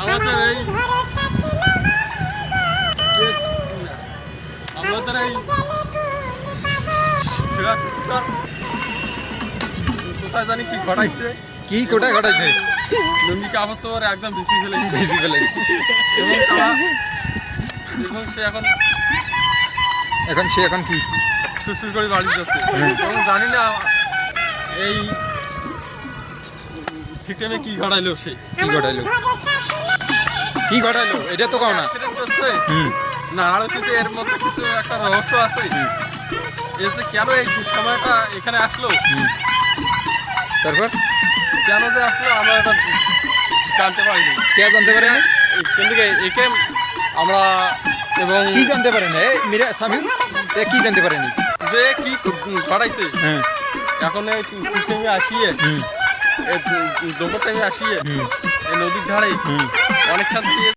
আমাদের এই আমাদের এই কোথায় জানি কি ঘটাইছে, কি কোটায় ঘটাইছে? লুঙ্গি কাপড় চোপড় একদম ভিজি ফেলে ভিজি ফেলে এবং সে এখন এখন কি সুসুর করে বাড়ি যাচ্ছে এবং জানি না এই ঠিক টাইমে কি ঘটাইলো সে। কি ঘটাইলো এটা তো কাও না। অ্যাক্সিডেন্ট করছে না আরো কিছু এর মধ্যে কিছু একটা রহস্য আছে। এই যে কেন এই সময়টা এখানে আসলো, তারপর কেন যে আসলো আমরা এটা জানতে পারিনি। কে জানতে পারে না? কিন্তু একে আমরা এবং কি জানতে পারে না? এই মিরা সামিউল কি জানতে পারেনি যে কি ঘটাইছে হ্যাঁ এখন এই টাইমে আসিয়ে দুপুর টাইমে আসিয়ে এই নদীর ধারে অনেকক্ষণ দিয়ে